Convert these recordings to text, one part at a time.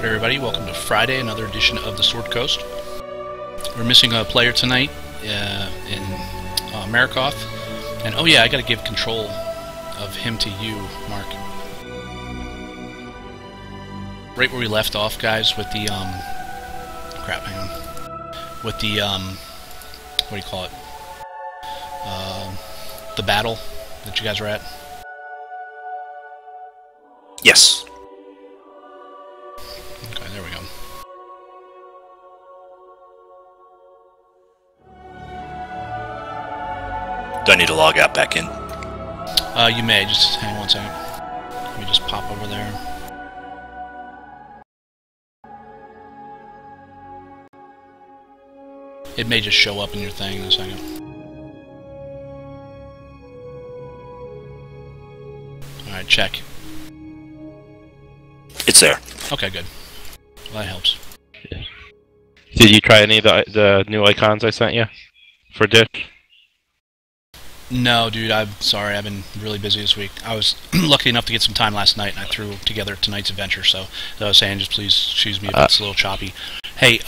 everybody? Welcome to Friday, another edition of the Sword Coast. We're missing a player tonight in Marikoth. And oh yeah, I gotta give control of him to you, Mark. Right where we left off, guys, with the, crap, hang on. With the, what do you call it? The battle that you guys were at. Yes. Okay, there we go. Do I need to log out back in? You may. Just hang on one second. Let me just pop over there. It may just show up in your thing in a second. Alright, check. It's there. Okay, good. Well, that helps. Did you try any of the new icons I sent you for Dish? No, dude, I'm sorry. I've been really busy this week. I was lucky enough to get some time last night, and I threw together tonight's adventure, so as I was saying, just please excuse me if it's a little choppy. Hey,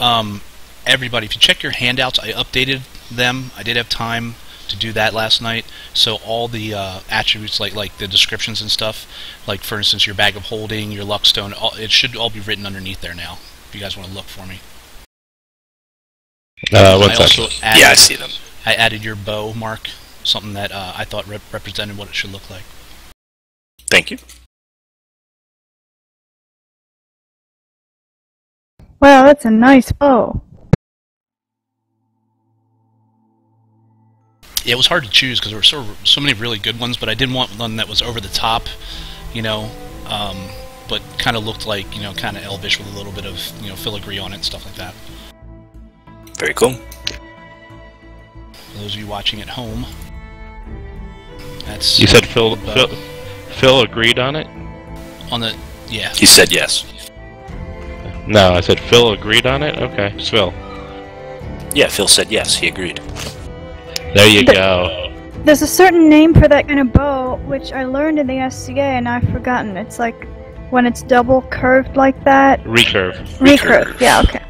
everybody, if you check your handouts, I updated them. I did have time to do that last night, so all the attributes, like the descriptions and stuff, like for instance your bag of holding, your luck stone, it should all be written underneath there now, if you guys want to look for me. One second. Yeah, I see them. I added your bow, Mark, something that I thought represented what it should look like. Thank you. Wow, that's a nice bow. Yeah, it was hard to choose because there were so many really good ones, but I didn't want one that was over the top, you know, but kind of looked like, you know, kind of elvish with a little bit of, you know, filigree on it and stuff like that. Very cool. For those of you watching at home, that's... You said Phil agreed on it? On the... yeah. He said yes. No, I said Phil agreed on it? Okay, it's Phil. Yeah, Phil said yes, he agreed. There you go. There's a certain name for that kind of bow, which I learned in the SCA and I've forgotten. It's like when it's double curved like that. Recurve. Recurve, yeah, okay.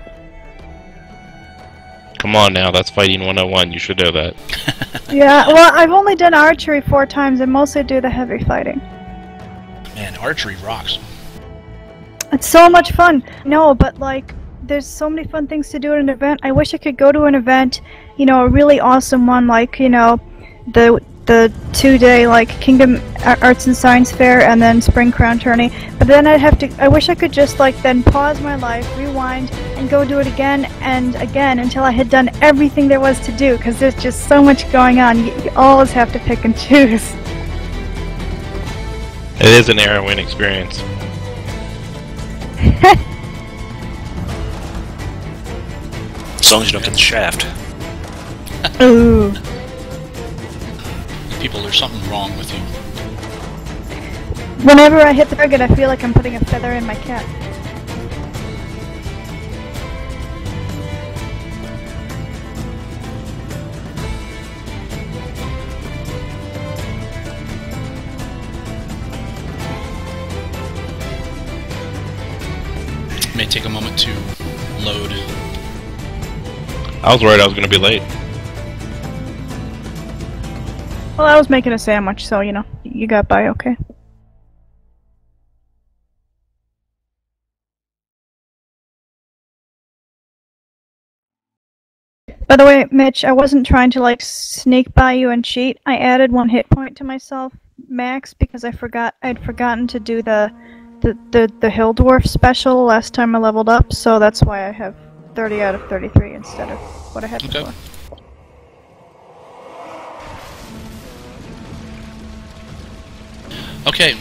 Come on now, that's Fighting 101, you should know that. Yeah, well, I've only done archery 4 times and mostly do the heavy fighting. Man, archery rocks. It's so much fun. No, but like, there's so many fun things to do at an event. I wish I could go to an event, you know, a really awesome one, like, you know, the 2-day, like, Kingdom Arts and Science Fair and then Spring Crown Tourney. But then I wish I could just, like, then pause my life, rewind, and go do it again and again until I had done everything there was to do, because there's just so much going on. You always have to pick and choose. It is an Arrowin experience. As long as you don't get the shaft. Ooh. People, there's something wrong with you. Whenever I hit the target, I feel like I'm putting a feather in my cap. It may take a moment to load. I was worried I was going to be late. Well, I was making a sandwich, so, you know, you got by okay. By the way, Mitch, I wasn't trying to, like, sneak by you and cheat. I added 1 hit point to myself, max, because I'd forgotten to do the Hill Dwarf special last time I leveled up, so that's why I have 30 out of 33 instead of what I had before. Okay.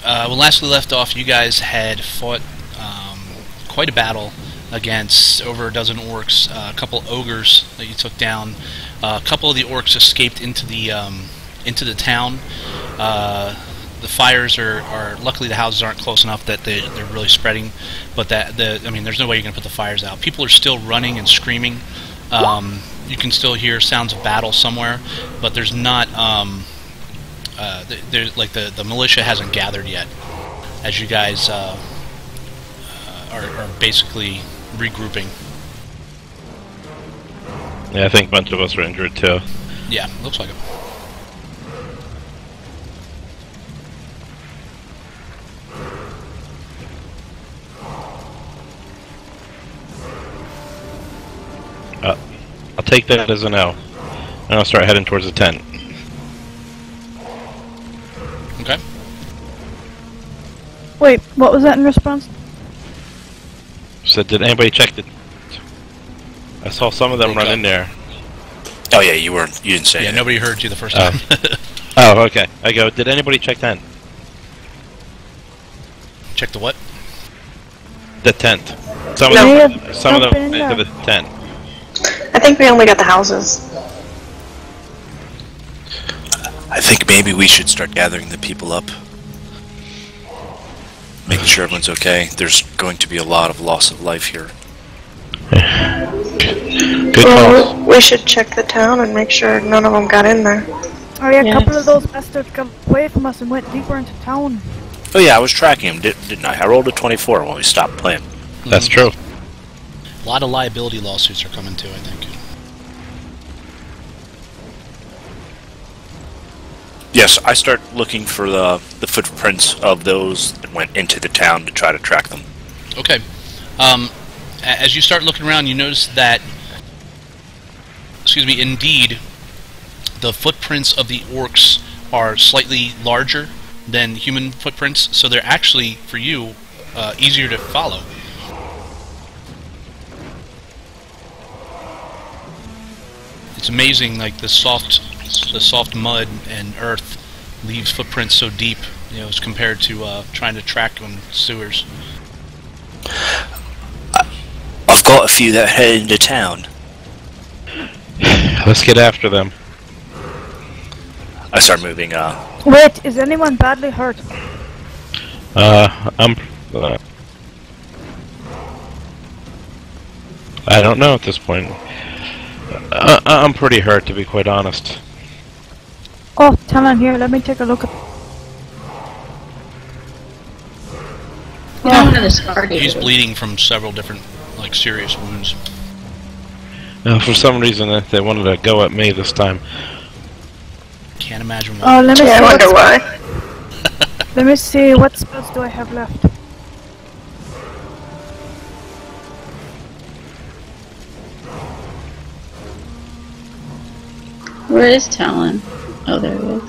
When last we left off, you guys had fought quite a battle against over a dozen orcs, a couple ogres that you took down. A couple of the orcs escaped into the town. The fires are luckily the houses aren't close enough that they're really spreading, but I mean, there's no way you're gonna put the fires out. People are still running and screaming. You can still hear sounds of battle somewhere, but there's not. There's like the militia hasn't gathered yet, as you guys are basically regrouping. Yeah, I think a bunch of us are injured too. Yeah, looks like it. I'll take that as a no. And I'll start heading towards the tent. Okay. Wait, what was that in response? So did anybody check the... I saw some of them run in there. Oh yeah, you didn't say Yeah, it. nobody heard you the first time. Oh, okay. I go, did anybody check tent? Check the what? The tent. Some No. of them Been in went into there. the tent. I think we only got the houses. I think maybe we should start gathering the people up. Making sure everyone's okay. There's going to be a lot of loss of life here. Good Well, calls. we should check the town and make sure none of them got in there. Oh yeah, a Yes. couple of those bastards got away from us and went deeper into town. Oh yeah, I was tracking him, didn't I? I rolled a 24 when we stopped playing. That's true. A lot of liability lawsuits are coming too, I think. Yes, I start looking for the footprints of those that went into the town to try to track them. Okay. As you start looking around, you notice that, excuse me, indeed, the footprints of the orcs are slightly larger than human footprints, so they're actually, for you, easier to follow. It's amazing, like the soft mud and earth leaves footprints so deep, as compared to trying to track on sewers. I've got a few that head into town. Let's get after them. I start moving, Wait, is anyone badly hurt? I'm... I don't know at this point. I'm pretty hurt, to be quite honest. Oh, Talon, here, let me take a look at... You don't want to discard He's it. bleeding from several different, serious wounds. For some reason, they wanted to go at me this time. Can't imagine why. Oh, let me Yeah, I see wonder what... why. Let me see, what spells do I have left? Where is Talon? Oh, there he is.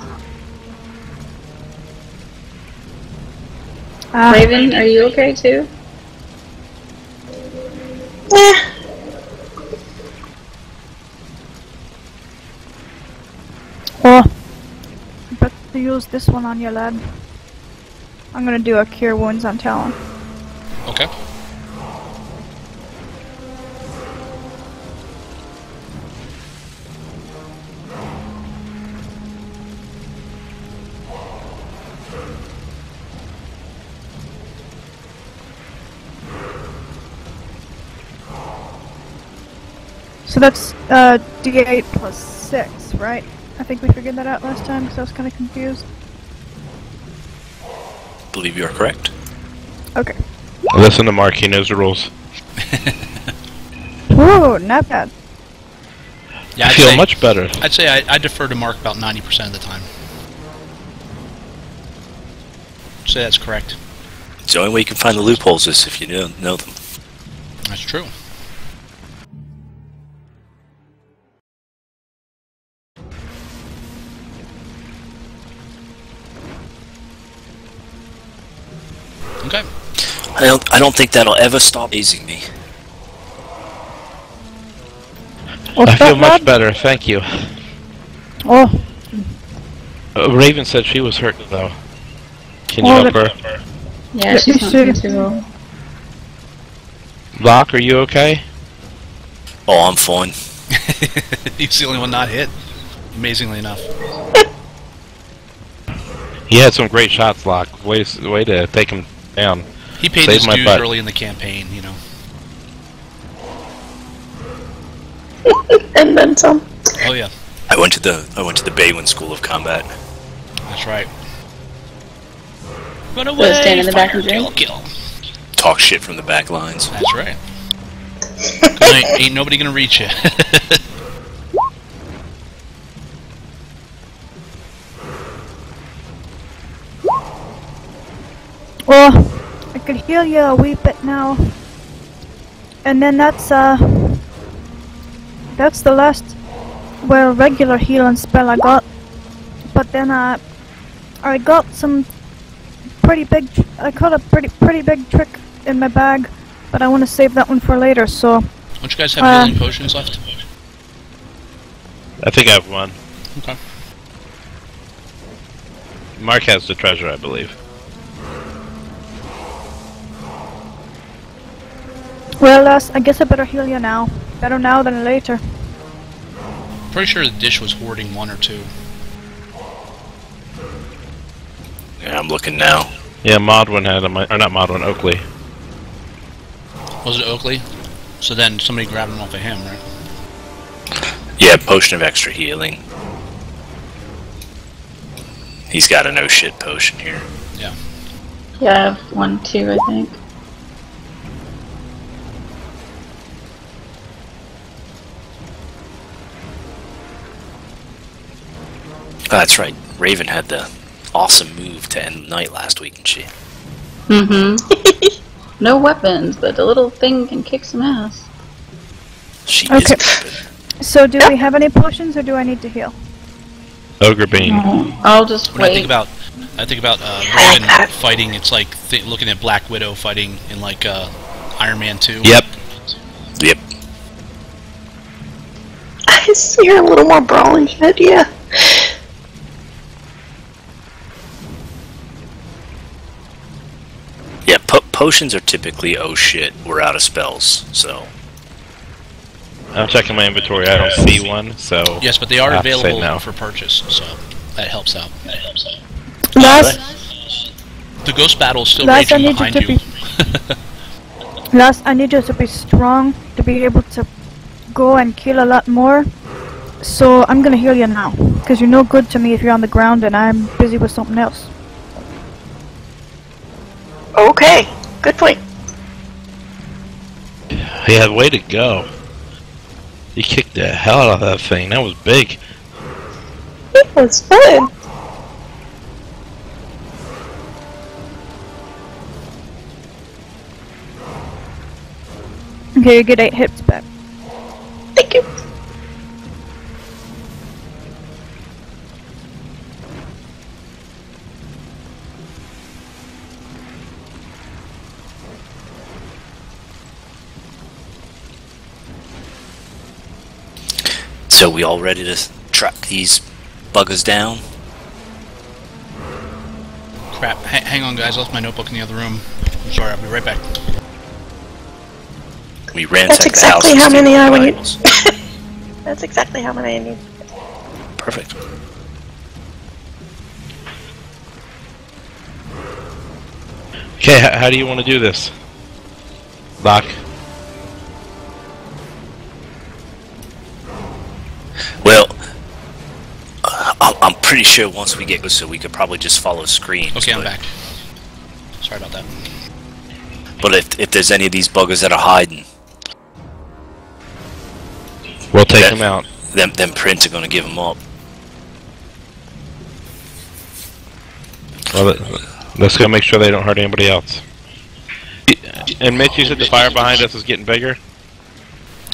Raven, are you okay too? Eh, Oh, but to use this one on you, lad. I'm gonna do a cure wounds on Talon. Okay. So that's D8 plus 6, right? I think we figured that out last time because I was kind of confused. believe you are correct. Okay. Listen to Mark, he knows the rules. Ooh, not bad. Yeah, I I'd feel say, much better. I'd say I defer to Mark about 90% of the time. Say that's correct. It's the only way you can find the loopholes is if you know them. That's true. Okay. I don't think that'll ever stop hazing me. What's I feel that, much lad? better, thank you. Oh, Raven said she was hurt, though. Can you Oh, help but- her? Yeah, Let me she's not see. doing too well. Locke, are you okay? Oh, I'm fine. He's the only one not hit, amazingly enough. He had some great shots, Locke. Way to take him down. He paid Saved his my dues butt. early in the campaign, and then some. Oh yeah, I went to the Baywin School of Combat. that's right. Run away! stand in the back fire, and drink? kill. talk shit from the back lines. That's right. 'Cause ain't nobody gonna reach you. Well, I could heal you a wee bit now. And then that's the last, well, regular healing spell I got. But then I got some pretty big, I caught a pretty big trick in my bag, but I want to save that one for later, so... Don't you guys have healing potions left? I think I have one. Okay. Mark has the treasure, I believe. Well, I guess I better heal you now. Better now than later. Pretty sure the dish was hoarding 1 or 2. Yeah, I'm looking now. Yeah, Modwin had him, or not Modwin, Oakley. Was it Oakley? So then somebody grabbed them off of him, right? Yeah, potion of extra healing. He's got a no shit potion here. Yeah. Yeah, I have 1 too, I think. Oh, that's right. Raven had the awesome move to end the night last week, and she. Mm-hmm. No weapons, but the little thing can kick some ass. She Okay. is good. So do we have any potions, or do I need to heal? Ogre Bean. I'll just When wait. I think about Raven fighting, it's like looking at Black Widow fighting in like Iron Man 2. Yep. Yep. I see her a little more brawling head, yeah. Yeah, potions are typically, oh shit, we're out of spells, so. I'm checking my inventory, I don't see one, so... Yes, but they are I have to say available no. for purchase, so that helps out. Last, The ghost battle is still Last, I raging need you behind to you. Last, I need you to be strong, to be able to go and kill a lot more. So I'm gonna heal you now, because you're no good to me if you're on the ground and I'm busy with something else. Okay, good point. Yeah, way to go. You kicked the hell out of that thing, that was big. It was fun. Okay, you get 8 hits back. Thank you. So we all ready to track these buggers down? Crap. Hang on, guys. I left my notebook in the other room. I'm sorry, I'll be right back. We ransack That's the house. exactly and how steal many the I would need. valuables. That's exactly how many I need. Perfect. Okay, how do you want to do this? Lock. Well, I'm pretty sure once we get so we could probably just follow screens. Okay, I'm but- back. Sorry about that. But if there's any of these buggers that are hiding, We'll take Yeah. them out. them prints are gonna give them up. Well, let's go make sure they don't hurt anybody else. And Mitch, you said the fire behind us is getting bigger?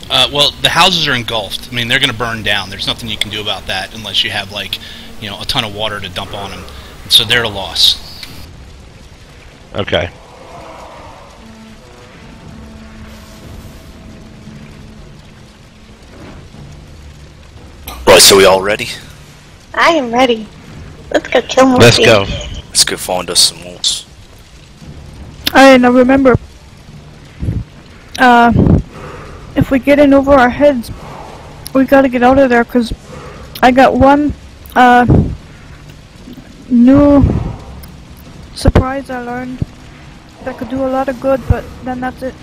Well, the houses are engulfed. I mean, they're going to burn down. There's nothing you can do about that unless you have, like, you know, a ton of water to dump on them. So they're a loss. Okay. Right, so we all ready? I am ready. Let's go kill more. Let's go. Let's go find us some wolves. And I remember, if we get in over our heads, we gotta get out of there, cause I got one, new surprise I learned that could do a lot of good, but then that's it.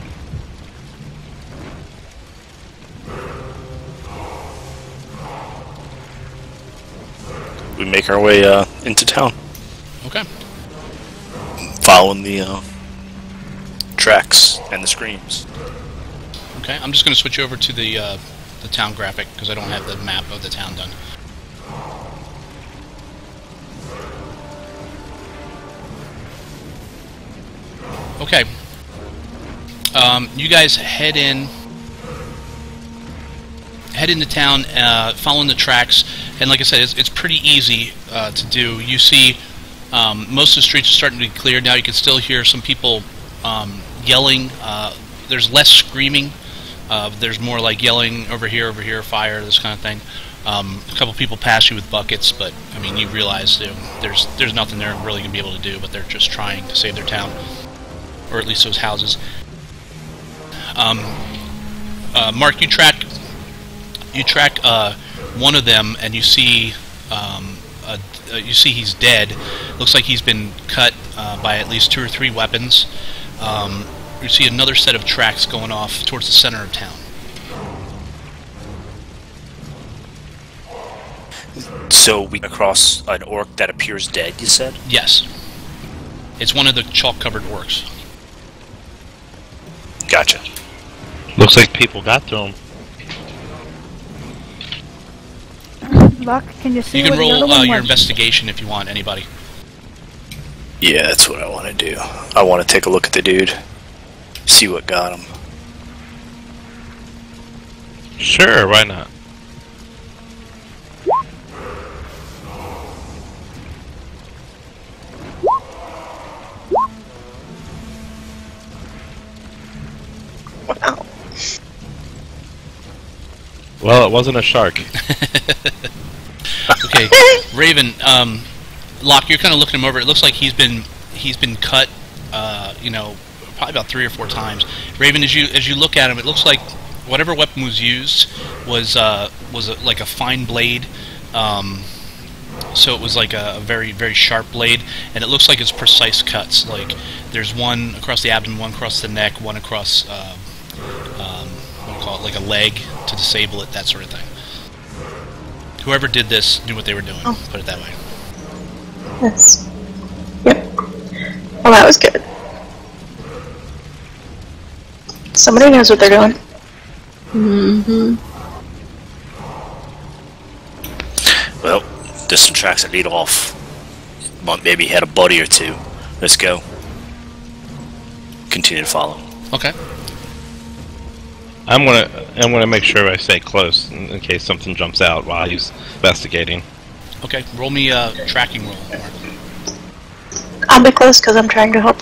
We make our way into town, Okay. following the tracks and the screams. Okay, I'm just going to switch over to the town graphic because I don't have the map of the town done. Okay. You guys head into town, following the tracks, and like I said, it's pretty easy to do. You see, most of the streets are starting to be cleared now. You can still hear some people yelling. There's less screaming. There's more like yelling over here, fire, this kind of thing. A couple people pass you with buckets, but I mean, you realize there's nothing they're really going to be able to do, but they're just trying to save their town, or at least those houses. Mark, you track one of them, and you see he's dead. Looks like he's been cut by at least 2 or 3 weapons. You see another set of tracks going off towards the center of town. So we come across an orc that appears dead, you said? Yes. It's one of the chalk-covered orcs. Gotcha. Looks like people got to him. Luck, can you see You can what the other roll one your was? investigation if you want, anybody. Yeah, that's what I want to do. I want to take a look at the dude. See what got him. Sure, why not? Wow. Well, it wasn't a shark. Okay, Raven, Locke, you're kind of looking him over. It looks like he's been cut, probably about 3 or 4 times. Raven, as you look at him, it looks like whatever weapon was used was like a fine blade. So it was like a very, very sharp blade, and it looks like it's precise cuts. Like there's one across the abdomen, one across the neck, one across what do you call it, like a leg to disable it, that sort of thing. Whoever did this knew what they were doing. Oh. Put it that way. Yes. Yep. Well, that was good. Somebody knows what they're doing. Mm-hmm. Well, there's some tracks that lead off. Maybe had a buddy or 2. Let's go. Continue to follow. Okay. I'm gonna make sure I stay close in case something jumps out while he's investigating. Okay. Roll me a tracking roll, Mark. I'll be close because I'm trying to help.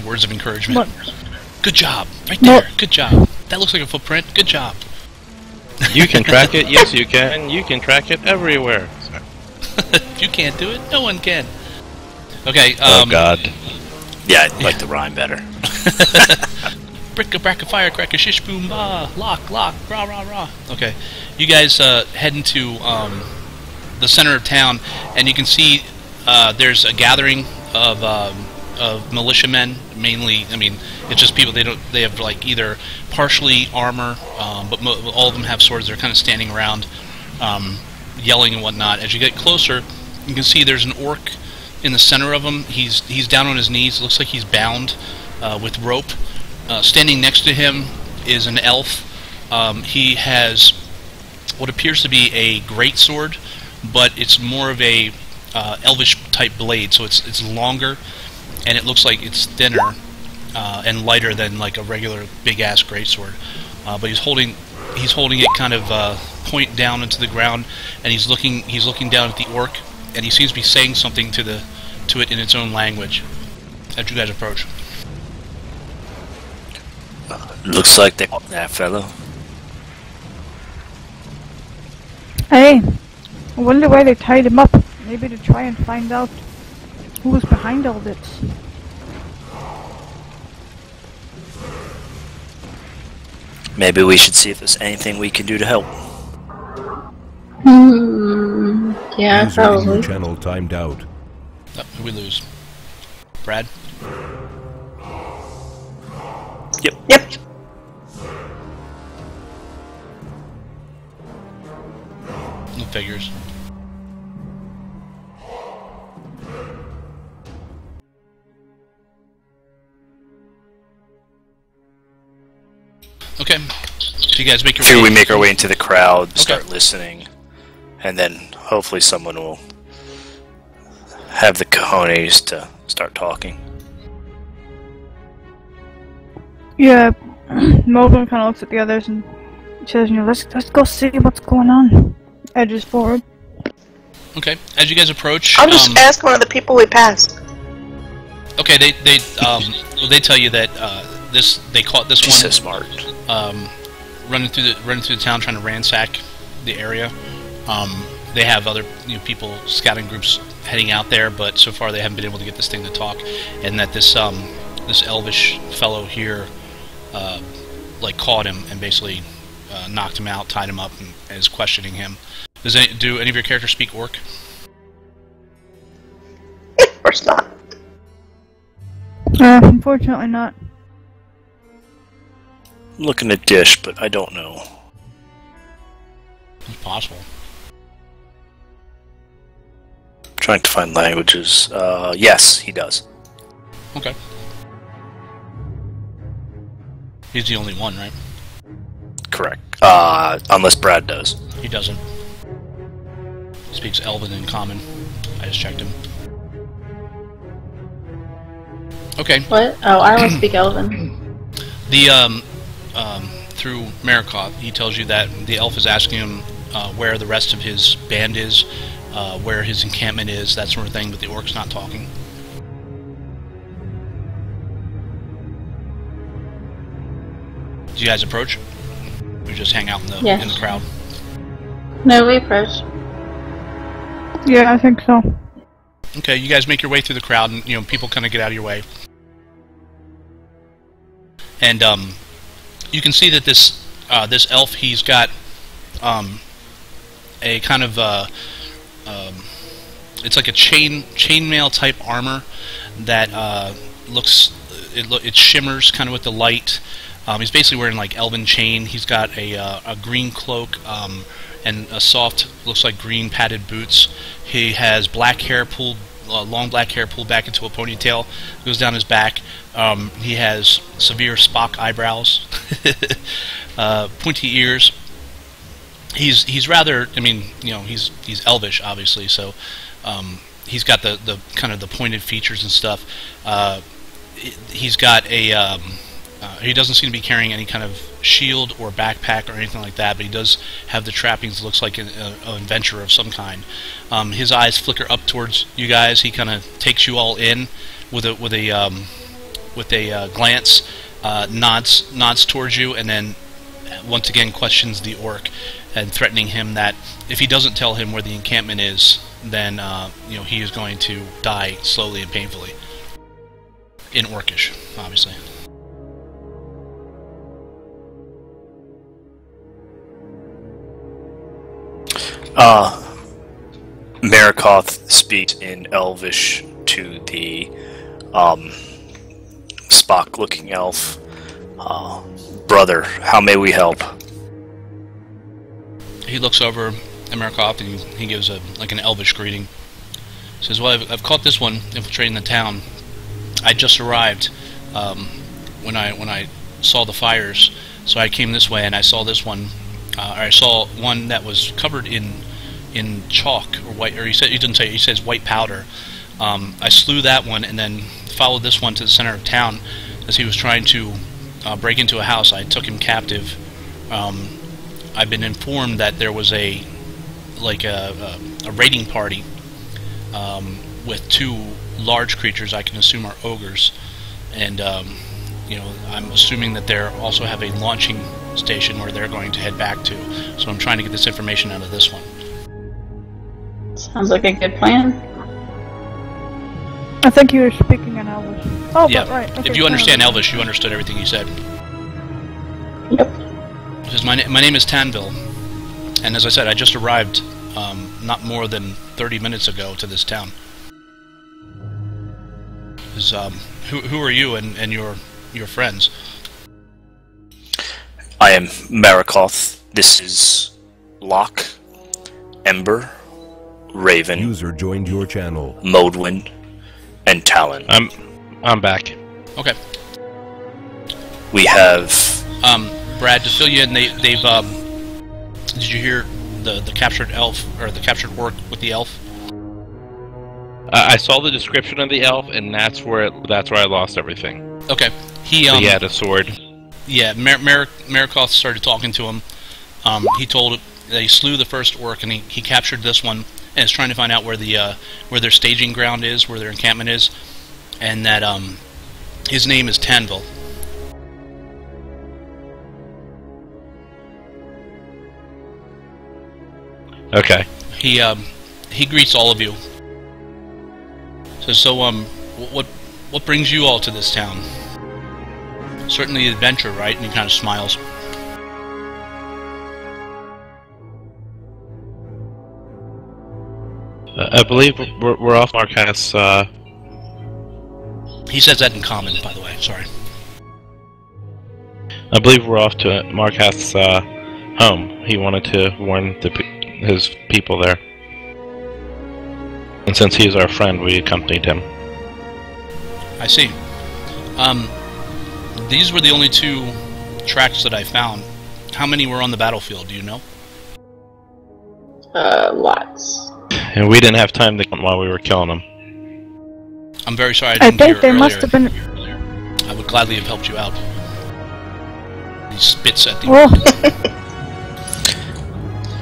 Words of encouragement. What? Good job. Right there. Good job. That looks like a footprint. Good job. You can track it. Yes, you can. You can track it everywhere. Sorry. If you can't do it, no one can. Okay. Oh God. Yeah, I'd like the rhyme better. Bricka bracka firecracker shish boom bah lock rah rah rah. Okay, you guys head into the center of town, and you can see there's a gathering of militiamen. Mainly, I mean, it's just people. They have like either partially armor, but all of them have swords. They're kind of standing around, yelling and whatnot. As you get closer, you can see there's an orc in the center of him. He's down on his knees. It looks like he's bound with rope. Standing next to him is an elf. He has what appears to be a greatsword, but it's more of a elvish type blade, so it's longer, and it looks like it's thinner and lighter than like a regular big ass greatsword. But he's holding it kind of point down into the ground, and he's looking down at the orc, and he seems to be saying something to it in its own language as you guys approach. Looks like that fellow. Hey, I wonder why they tied him up. Maybe to try and find out who was behind all this. Maybe we should see if there's anything we can do to help. Yeah, User in your probably. channel timed out. Oh, who we lose? Brad? Yep. No figures. Okay. So you guys make your Here way. we make our way into the crowd, Okay. start listening, and then hopefully someone will have the cojones to start talking. Yeah, Morgan kind of looks at the others and says, you know, let's go see what's going on. Edges forward. Okay. As you guys approach, I'll just ask one of the people we passed. okay, they tell you that they caught this She's so one smart. running through the town trying to ransack the area. They have other people, scouting groups heading out there, but so far they haven't been able to get this thing to talk. And that this elvish fellow here like caught him and basically knocked him out, tied him up, and is questioning him. Do any of your characters speak Orc? Of course not. Unfortunately not. I'm looking at Dish, but I don't know. It's possible. Trying to find languages. Yes, he does. Okay. He's the only one, right? Correct. Unless Brad does. He doesn't. Speaks Elven in common. I just checked him. Okay. What? Oh, I only speak Elven. The through Marikoth, he tells you that the elf is asking him where the rest of his band is, where his encampment is, that sort of thing, but the orc's not talking. Do you guys approach? Or just hang out in the Yes. in the crowd? No, we approach. Yeah, I think so. Okay, you guys make your way through the crowd, and people kind of get out of your way. And you can see that this elf, he's got a kind of it's like a chainmail type armor that it shimmers kind of with the light. He's basically wearing like elven chain. He's got a green cloak and a soft, looks like green padded boots. He has black hair pulled, long black hair pulled back into a ponytail, goes down his back. He has severe Spock eyebrows, pointy ears. He's rather, I mean, he's elvish, obviously, so he's got the kind of the pointed features and stuff. He's got a he doesn't seem to be carrying any kind of shield or backpack or anything like that, but he does have the trappings. Looks like an adventurer of some kind. His eyes flicker up towards you guys. He kind of takes you all in with a glance, nods towards you, and then once again questions the orc, and threatening him that if he doesn't tell him where the encampment is, then he is going to die slowly and painfully. In Orcish, obviously. Marikoth speaks in Elvish to the Spock-looking elf. Brother, how may we help? He looks over at Marikoth and he gives like an Elvish greeting. He says, "Well, I've caught this one infiltrating the town. I just arrived when I saw the fires, so I came this way and I saw this one. I saw one that was covered in chalk or white, or he didn't say, he says white powder. I slew that one and then followed this one to the center of town as he was trying to break into a house. I took him captive. I've been informed that there was a raiding party with two large creatures I can assume are ogres, and I'm assuming that they also have a launching station where they're going to head back to. So I'm trying to get this information out of this one." Sounds like a good plan. I think you were speaking in Elvish. Oh, Yeah. but right. Okay, If you understand Elvish, you understood everything he said. Yep. He says, my name is Tanville, and as I said, I just arrived not more than 30 minutes ago to this town. He says, who are you and your friends? I am Marikoth. This is Locke, Ember, Raven, User joined your channel. Modwin, and Talon. I'm back. Okay. We have Brad, to fill you in, they've did you hear the captured elf or the captured orc with the elf? I saw the description of the elf, and that's where I lost everything. Okay, he had a sword. Yeah, Marikoth started talking to him. He told that he slew the first orc, and he captured this one, and is trying to find out where their staging ground is, where their encampment is, and that his name is Tanvil. Okay. He greets all of you. So what brings you all to this town? Certainly adventure, right? And he kind of smiles. I believe we're off Marquess. He says that in common, by the way. Sorry. I believe we're off to Marquess' home. He wanted to warn his people there. And since he's our friend, we accompanied him. I see. These were the only 2 tracks that I found. How many were on the battlefield, do you know? Lots. And we didn't have time to count while we were killing them. I'm very sorry I didn't think hear there earlier. must have been. I would gladly have helped you out. He spits at the Oh.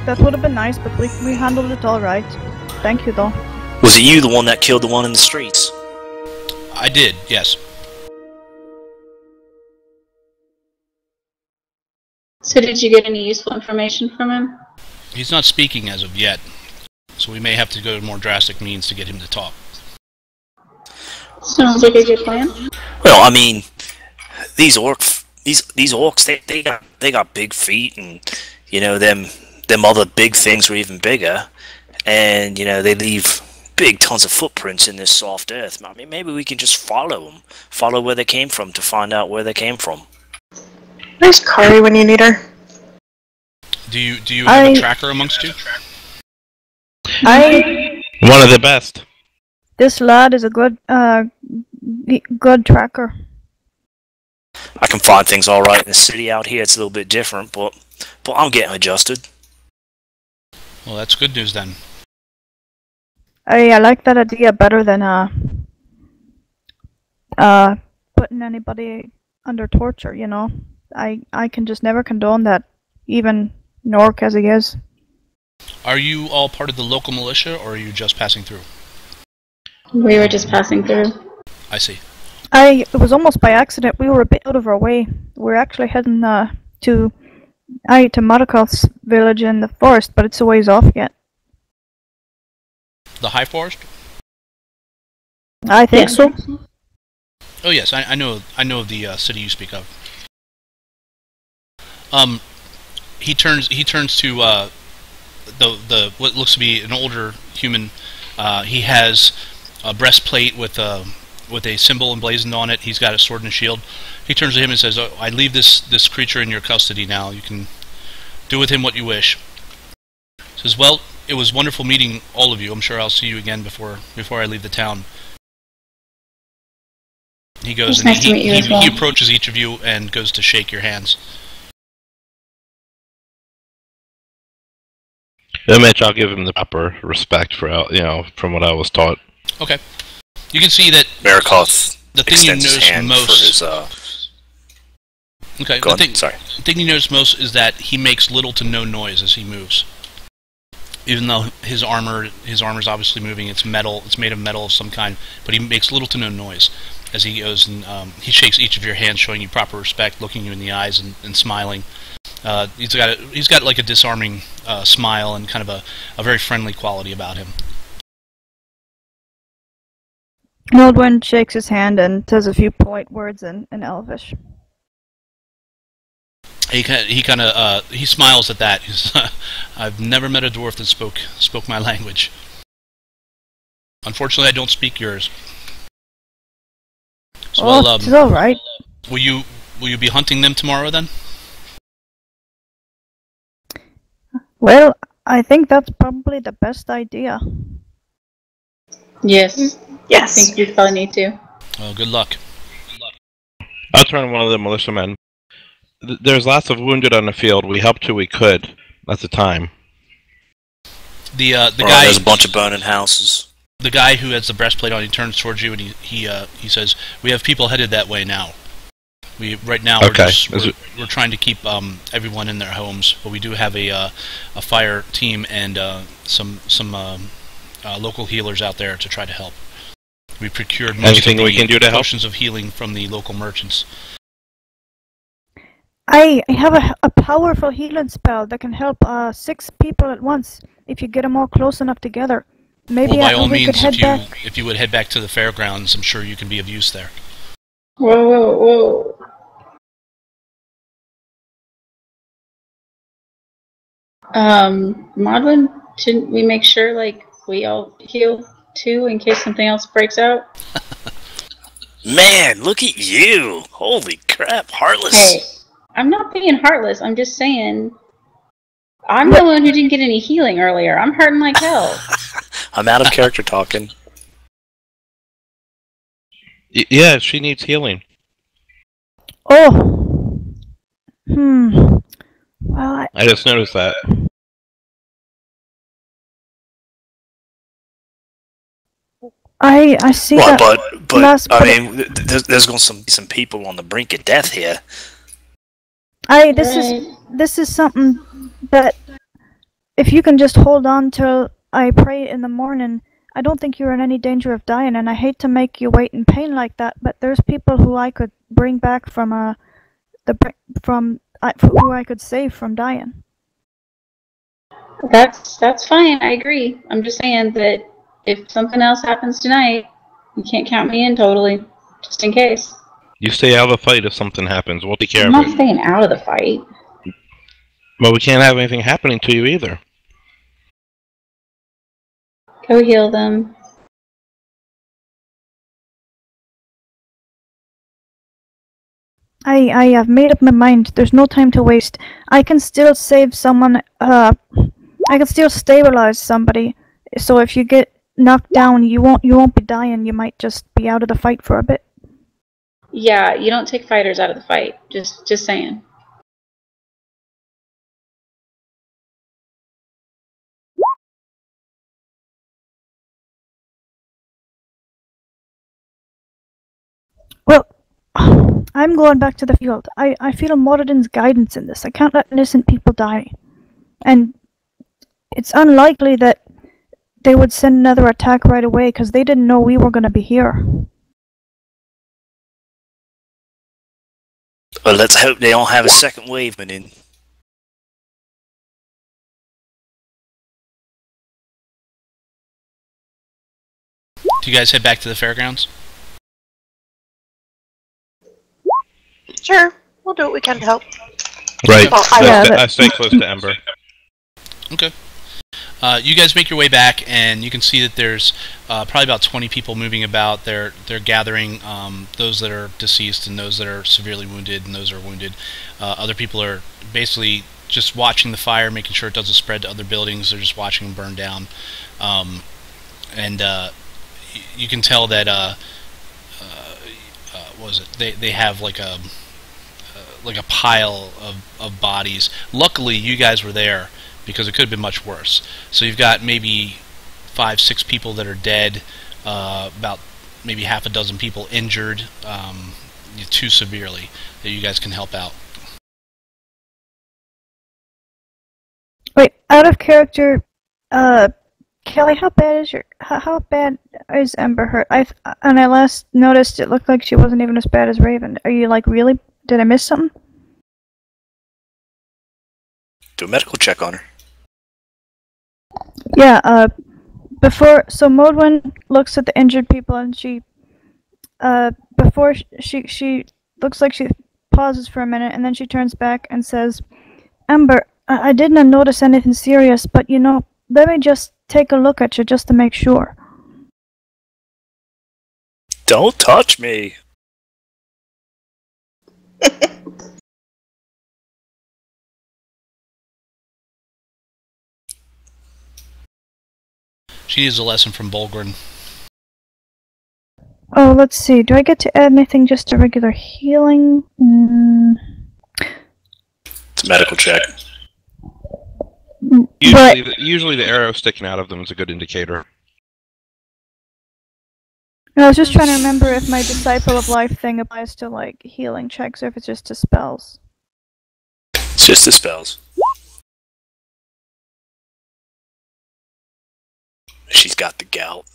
That would have been nice, but we handled it all right. Thank you, though. Was it you, the one that killed the one in the streets? I did, yes. So did you get any useful information from him? He's not speaking as of yet, so we may have to go to more drastic means to get him to talk. Sounds like a good plan. Well, I mean, these orcs, they got big feet, and you know them other big things are even bigger, and you know they leave big tons of footprints in this soft earth. I mean, maybe we can just follow them, follow where they came from to find out where they came from. Where's Kari when you need her? Do you have a tracker amongst you? One of the best. This lad is a good tracker. I can find things all right in the city. Out here, it's a little bit different, but I'm getting adjusted. Well, that's good news then. I like that idea better than putting anybody under torture. You know, I can just never condone that, even Nork as he is. Are you all part of the local militia, or are you just passing through? We were just passing through. I see. It was almost by accident. We were a bit out of our way. We're actually heading to Marikoth's village in the forest, but it's a ways off yet. The High Forest? I think so. Oh yes, I know of the city you speak of. He turns to the what looks to be an older human. He has a breastplate with a symbol emblazoned on it. He's got a sword and a shield. He turns to him and says, "Oh, I leave this creature in your custody now. You can do with him what you wish." He says, "Well, it was wonderful meeting all of you. I'm sure I'll see you again before I leave the town." He goes and he approaches each of you and goes to shake your hands. Mitch, I'll give him the proper respect for from what I was taught. Okay. You can see that Marikoth the thing you notice most. Okay. Sorry. The thing you notice most is that he makes little to no noise as he moves. Even though his armor is obviously moving, it's metal. It's made of metal of some kind, but he makes little to no noise as he goes and he shakes each of your hands, showing you proper respect, looking you in the eyes and smiling. He's got like a disarming smile and kind of a very friendly quality about him. Nordwin shakes his hand and says a few polite words in Elvish. He smiles at that. I've never met a dwarf that spoke my language. Unfortunately, I don't speak yours. So, it's all right. Will you be hunting them tomorrow then? Well, I think that's probably the best idea. Yes. Yes. I think you probably need to. Well, good luck. I'll turn one of the militiamen. there's lots of wounded on the field. We helped who we could at the time. The guy. There's a bunch of burning houses. The guy who has the breastplate on, he turns towards you and he says, "We have people headed that way now. Right now we're trying to keep everyone in their homes, but we do have a fire team and some local healers out there to try to help. We procured most of the potions of healing from the local merchants." I have a powerful healing spell that can help 6 people at once if you get them all close enough together. Maybe by all means, if you would head back to the fairgrounds, I'm sure you can be of use there. Whoa. Maudlin, shouldn't we make sure, like, we all heal too in case something else breaks out? Man, look at you! Holy crap, heartless! Hey, I'm not being heartless, I'm just saying... I'm the one who didn't get any healing earlier. I'm hurting like hell. I'm out of character talking. Yeah, she needs healing. Oh. Well, I just noticed that. I see well, that. But I mean, there's going to be some people on the brink of death here. This is something that if you can just hold on till I pray in the morning, I don't think you're in any danger of dying. And I hate to make you wait in pain like that, but there's people who I could bring back from who I could save from dying. That's fine. I agree. I'm just saying that if something else happens tonight, you can't count me in totally, just in case. You stay out of the fight if something happens. We'll take care of it. I'm not staying out of the fight. But we can't have anything happening to you either. Go heal them. I have made up my mind. There's no time to waste. I can still save someone. I can still stabilize somebody. So if you get knocked down, you won't be dying. You might just be out of the fight for a bit. Yeah, you don't take fighters out of the fight. Just saying. Well, I'm going back to the field. I feel Moradin's guidance in this. I can't let innocent people die. And it's unlikely that they would send another attack right away because they didn't know we were going to be here. Well, let's hope they don't have a second wave in. Do you guys head back to the fairgrounds? Sure, we'll do what we can to help. Right. Well, I stay close to Ember. Okay. You guys make your way back, and you can see that there's probably about 20 people moving about. They're gathering those that are deceased and those that are severely wounded and those that are wounded. Other people are basically just watching the fire, making sure it doesn't spread to other buildings. They're just watching them burn down. And you can tell that what was it? They have like a pile of bodies. Luckily, you guys were there, because it could have been much worse. So you've got maybe 5-6 people that are dead, about maybe half a dozen people injured, too severely, that you guys can help out. Wait, out of character, Kelly, how bad is Ember hurt? And I last noticed it looked like she wasn't even as bad as Raven. Are you like really? Did I miss something? Do a medical check on her. Yeah, so Modwin looks at the injured people and she looks like she pauses for a minute and then she turns back and says, Ember, I didn't notice anything serious, but let me just take a look at you just to make sure. Don't touch me! She needs a lesson from Bulgrin. Oh, let's see. Do I get to add anything just to regular healing? medical check. Usually the arrow sticking out of them is a good indicator. I was just trying to remember if my Disciple of Life thing applies to, like, healing checks or if it's just to spells. It's just the spells. She's got the gout.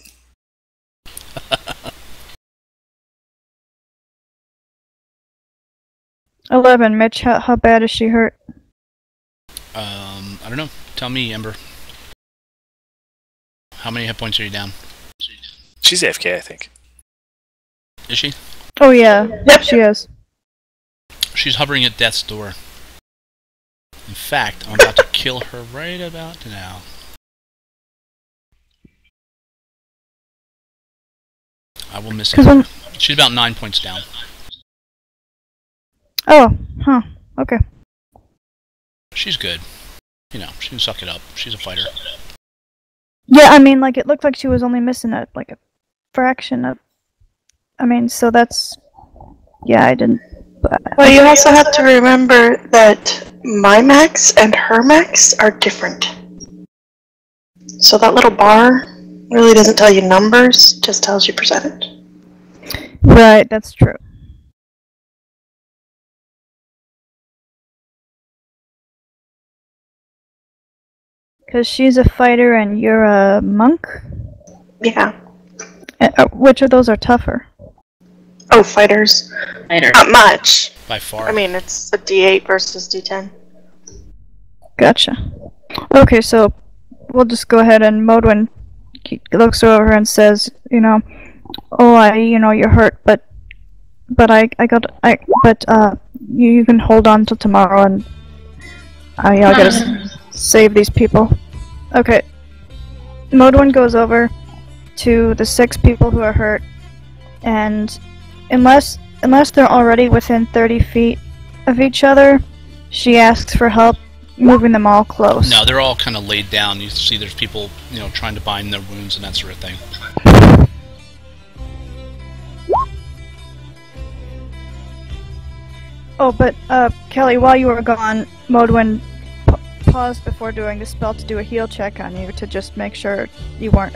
11. Mitch, how bad is she hurt? I don't know. Tell me, Ember. How many hit points are you down? She's AFK, I think. Is she? Oh yeah, yep, she is. She's hovering at death's door. In fact, I'm about to kill her right about now. I will miss her. She's about 9 points down. Oh, huh. Okay. She's good. You know, she can suck it up. She's a fighter. Yeah, I mean, like, it looked like she was only missing a fraction of... I mean, so that's... Yeah, I didn't... But... Well, you also have to remember that my max and her max are different. So that little bar really doesn't tell you numbers, just tells you percentage. Right, that's true. Because she's a fighter and you're a monk? Yeah. Which of those are tougher? Oh, fighters. Fighter. Not much. By far. I mean, it's a D8 versus D10. Gotcha. Okay, so we'll just go ahead and Modwin looks over and says, you know, oh, you're hurt, but you can hold on till tomorrow and I gotta save these people. Okay. Modwin goes over to the 6 people who are hurt, and unless they're already within 30 feet of each other, she asks for help moving them all close. No, they're all kind of laid down. You see there's people, you know, trying to bind their wounds and that sort of thing. Oh, but, Kelly, while you were gone, Modwin paused before doing the spell to do a heal check on you to just make sure you weren't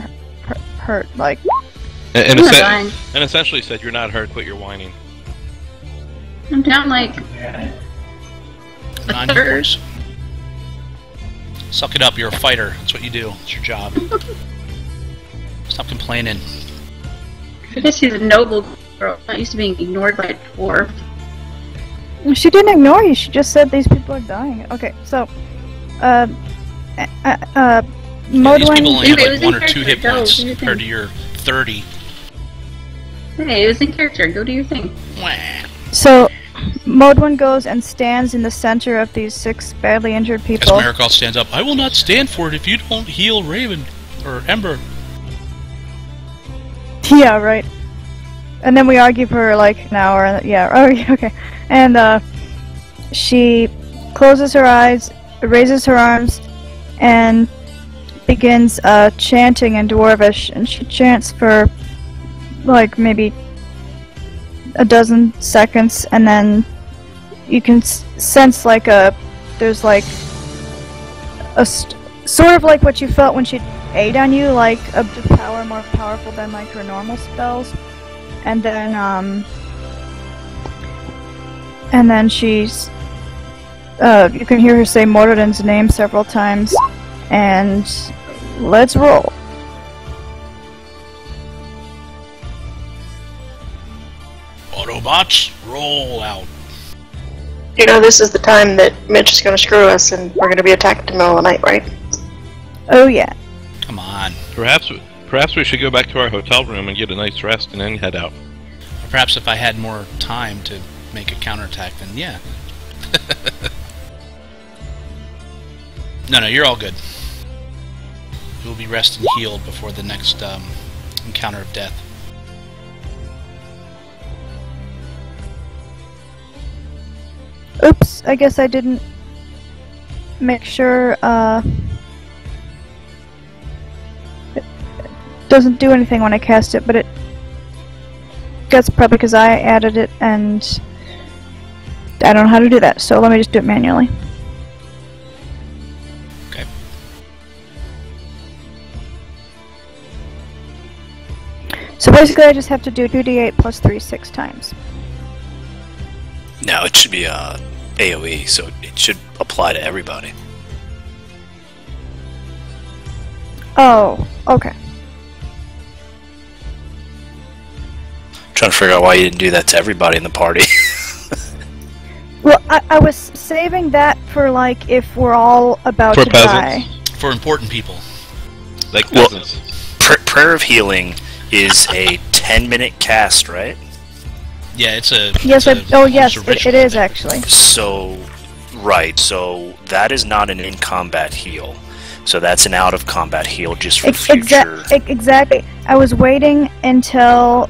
hurt, like... And essentially said, you're not hurt, but you're whining. I'm down like... 9 hit points. Suck it up, you're a fighter. That's what you do. It's your job. Stop complaining. I guess she's a noble girl, not used to being ignored by a dwarf. She didn't ignore you, she just said these people are dying. Okay, so... Yeah, these people only have like 1 or 2 hit points compared to your 30. Hey, it was in character. Go do your thing. So, Modwin goes and stands in the center of these 6 badly injured people. As Marikal stands up, I will not stand for it if you don't heal Raven or Ember. Yeah, right. And then we argue for like an hour. Yeah, oh, okay. And she closes her eyes, raises her arms, and begins chanting in Dwarvish. And she chants for like maybe a dozen seconds, and then you can sense like there's like a sort of like what you felt when she ate on you, like a power more powerful than like her normal spells. And then she's you can hear her say Mordredin's name several times, and let's roll. Autobots, roll out. You know, this is the time that Mitch is going to screw us and we're going to be attacked in the middle of the night, right? Oh yeah. Come on. Perhaps we should go back to our hotel room and get a night's rest and then head out. Or perhaps if I had more time to make a counterattack, then yeah. No, you're all good. You'll be rested and healed before the next encounter of death. Oops, I guess I didn't make sure, it doesn't do anything when I cast it, but that's probably because I added it and I don't know how to do that, so let me just do it manually. So basically, I just have to do 2d8 plus 3 6 times. No, it should be AoE, so it should apply to everybody. Oh, okay. Trying to figure out why you didn't do that to everybody in the party. Well, I was saving that for, like, if we're all about For to peasants. die. For important people. Like Well- peasants. Prayer of Healing is a 10-minute cast, right? Yeah, it's a. Yes, it's a, oh almost yes, a it ritual, is I think. actually. So, right, so that is not an in-combat heal. So that's an out-of-combat heal just for future... Exactly. I was waiting until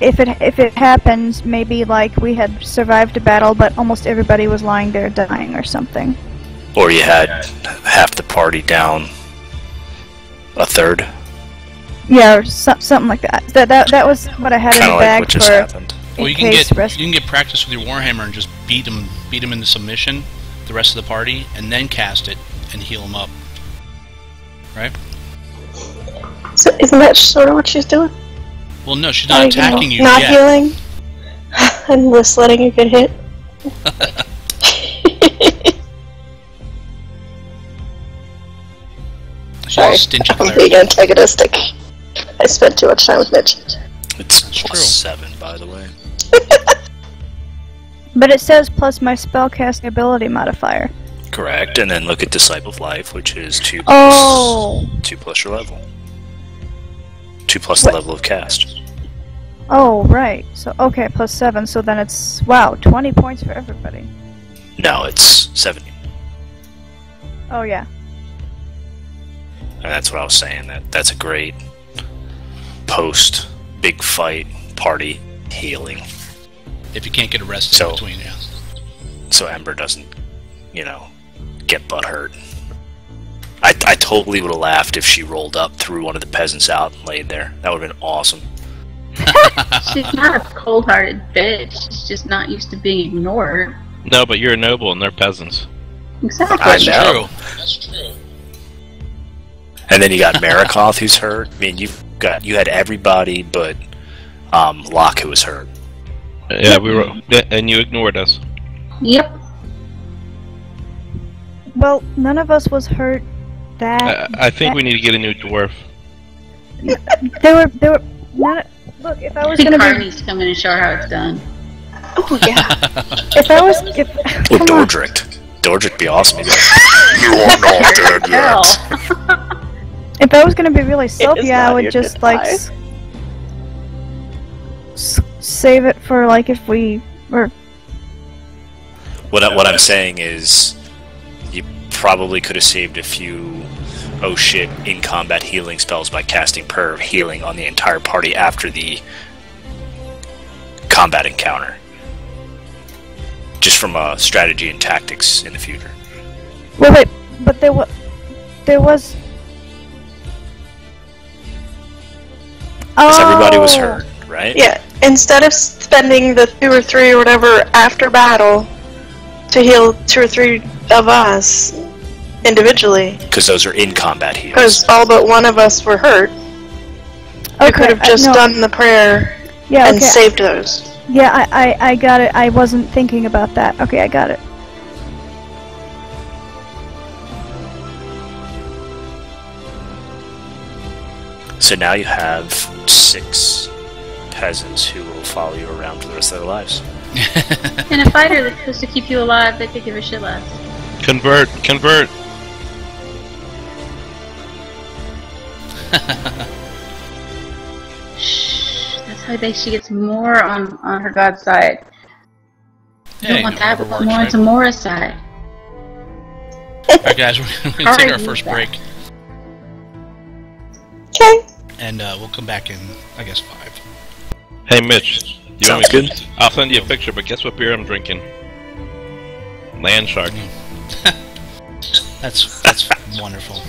if it happens, maybe like we had survived a battle, but almost everybody was lying there dying or something. Or you had half the party down a third. Yeah, or something like that. That was what I had in Kind the of like bag what just for. happened. Well, in you can case get rest- you can get practice with your warhammer and just beat them into submission, the rest of the party, and then cast it and heal them up. Right? So isn't that sort of what she's doing? Well, no, she's not attacking you Not yet. healing, and just letting you get hit. She's Sorry, a stingy I'm cleric. being antagonistic. I spent too much time with Mitch. It's That's plus true. 7, by the way. But it says plus my spellcasting ability modifier. Correct, and then look at Disciple of Life, which is 2 plus, Oh. 2 plus your level. 2 plus the What? level of cast. Oh, right. So okay, plus 7. So then it's 20 points for everybody. No, it's 70. Oh yeah. And that's what I was saying, that's a great post big fight party healing. If you can't get arrested So- in between, yeah. So Ember doesn't, get butt hurt. I totally would have laughed if she rolled up, threw one of the peasants out, and laid there. That would have been awesome. She's not a cold-hearted bitch. She's just not used to being ignored. No, but you're a noble and they're peasants. Exactly. I That's know. true. That's true. And then you got Marikoth who's hurt. I mean, you had everybody but Locke who was hurt. Yeah, we were, and you ignored us. Yep. Well, none of us was hurt. I think we need to get a new dwarf. There were none. Look, if I I was think gonna Carter be, needs to come in and show her how it's done. Oh yeah. if I was, if Well, come on. Dordrick be awesome. He'd be like, you are not dead Hell. yet. If I was gonna be really soapy, I not would your just like goodbye. save it for like if we were. What I'm saying is, you probably could have saved a few in combat healing spells by casting Prayer of Healing on the entire party after the combat encounter. Just from strategy and tactics in the future. Wait, but there was. Because everybody was Oh. hurt, right? Yeah. Instead of spending the 2 or 3 or whatever after battle to heal 2 or 3 of us individually, Because those are in combat heals. because all but one of us were hurt, Okay, you could have just no, done the prayer Yeah, and okay. saved those. Yeah, I got it. I wasn't thinking about that. Okay, I got it. So now you have 6 peasants who will follow you around for the rest of their lives. And a fighter that's supposed to keep you alive, they could give a shit less. Convert. Shh. That's how she gets more on her god's side. You don't want that, but overworked, more right? into Mora's side. Alright, guys, we're going to take our Alright, first back. break, Okay. and we'll come back in, I guess, 5. Hey, Mitch. You Sounds want me good. I'll send you a picture, but guess what beer I'm drinking? Land Shark. That's wonderful.